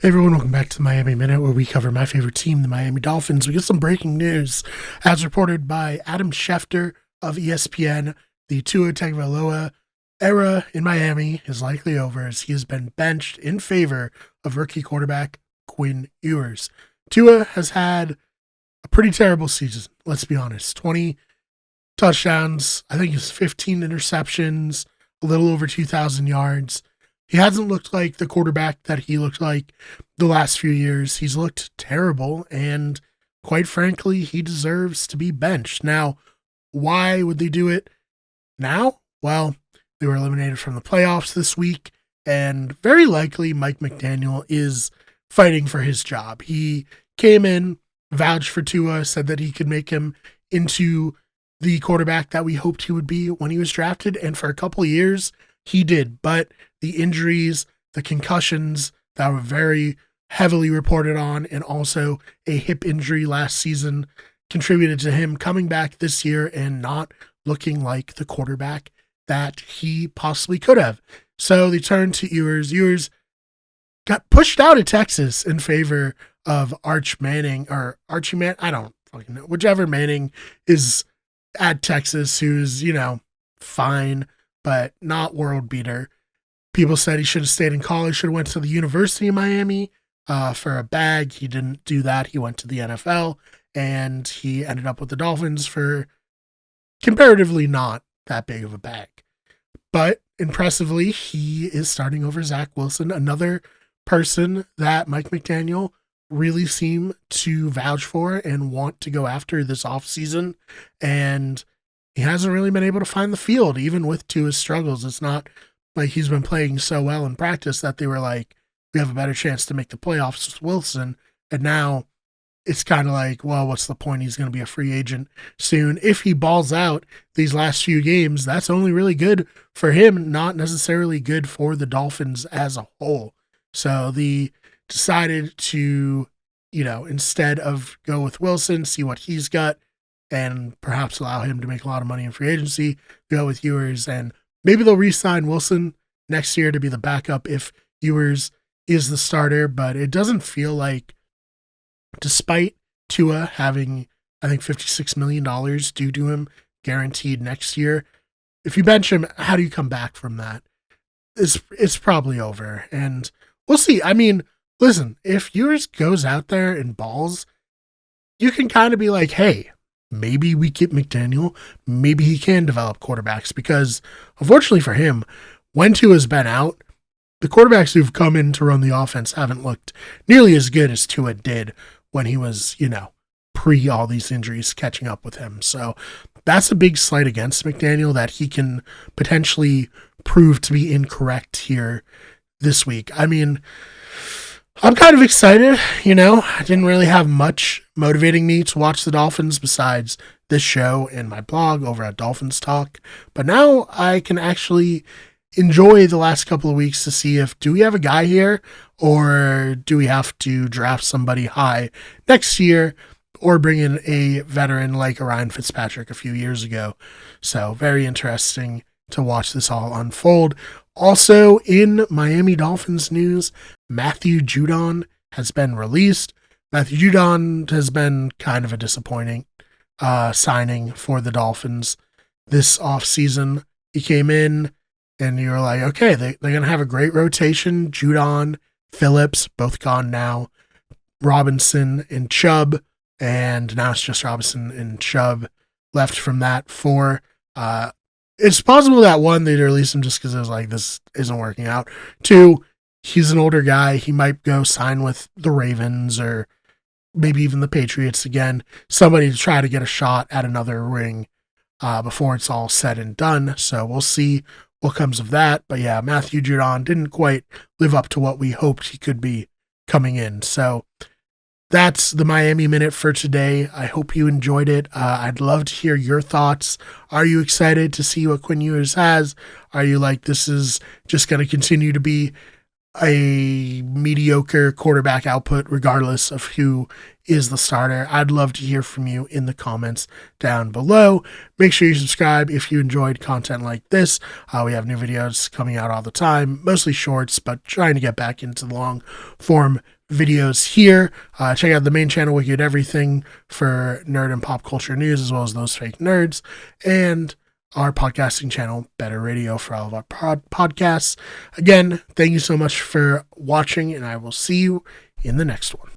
Hey everyone, welcome back to the Miami Minute, where we cover my favorite team, the Miami Dolphins. We get some breaking news. As reported by Adam Schefter of ESPN, the Tua Tagovailoa era in Miami is likely over, as he has been benched in favor of rookie quarterback Quinn Ewers. Tua has had a pretty terrible season, let's be honest. 20 touchdowns, I think it's 15 interceptions, a little over 2,000 yards. He hasn't looked like the quarterback that he looked like the last few years. He's looked terrible, and quite frankly, he deserves to be benched. Now, why would they do it now? Well, they were eliminated from the playoffs this week, and very likely Mike McDaniel is fighting for his job. He came in, vouched for Tua, said that he could make him into the quarterback that we hoped he would be when he was drafted, and for a couple of years, he did. But the injuries, the concussions that were very heavily reported on, and also a hip injury last season contributed to him coming back this year and not looking like the quarterback that he possibly could have. So they turned to Ewers. Ewers got pushed out of Texas in favor of Arch Manning, or Archie Man. I don't fucking know. Whichever Manning is at Texas, who's, fine, but not world beater. People said he should have stayed in college, should have went to the University of Miami for a bag. He didn't do that. He went to the NFL, and he ended up with the Dolphins for comparatively not that big of a bag. But impressively, he is starting over Zach Wilson, another person that Mike McDaniel really seemed to vouch for and want to go after this offseason. And he hasn't really been able to find the field, even with Tua's struggles. It's not like he's been playing so well in practice that they were like, we have a better chance to make the playoffs with Wilson. And now it's kind of like, well, what's the point? He's going to be a free agent soon. If he balls out these last few games, that's only really good for him, not necessarily good for the Dolphins as a whole. So they decided to, instead of go with Wilson, see what he's got, and perhaps allow him to make a lot of money in free agency, go with Ewers, and maybe they'll re-sign Wilson next year to be the backup if Ewers is the starter. But it doesn't feel like, despite Tua having, I think, $56 million due to him guaranteed next year, if you bench him, how do you come back from that? It's probably over, and we'll see. I mean, listen, if Ewers goes out there and balls, you can kind of be like, hey, maybe we get McDaniel. Maybe he can develop quarterbacks, because unfortunately for him, when Tua's been out, the quarterbacks who've come in to run the offense haven't looked nearly as good as Tua did when he was, pre all these injuries catching up with him. So that's a big slight against McDaniel that he can potentially prove to be incorrect here this week. I mean, I'm kind of excited, I didn't really have much motivating me to watch the Dolphins besides this show and my blog over at Dolphins Talk. But now I can actually enjoy the last couple of weeks to see if, do we have a guy here, or do we have to draft somebody high next year, or bring in a veteran like Ryan Fitzpatrick a few years ago. So very interesting to watch this all unfold. Also, in Miami Dolphins news, Matthew Judon has been released. Matthew Judon has been kind of a disappointing signing for the Dolphins this offseason. He came in, and you were like, okay, they're going to have a great rotation. Judon, Phillips, both gone now. Robinson and Chubb, and now it's just Robinson and Chubb left from that four. It's possible that one, they'd release him just because it was like, this isn't working out. Two, he's an older guy. He might go sign with the Ravens or maybe even the Patriots again. Somebody to try to get a shot at another ring before it's all said and done. So we'll see what comes of that. But yeah, Matthew Judon didn't quite live up to what we hoped he could be coming in. So that's the Miami Minute for today. I hope you enjoyed it. I'd love to hear your thoughts. Are you excited to see what Quinn Ewers has? Are you like, this is just going to continue to be a mediocre quarterback output, regardless of who is the starter. I'd love to hear from you in the comments down below. Make sure you subscribe if you enjoyed content like this. We have new videos coming out all the time, mostly shorts, but trying to get back into the long form videos here. Check out the main channel. We get everything for nerd and pop culture news, as well as those fake nerds, and our podcasting channel, Better Radio, for all of our podcasts. Again, thank you so much for watching, and I will see you in the next one.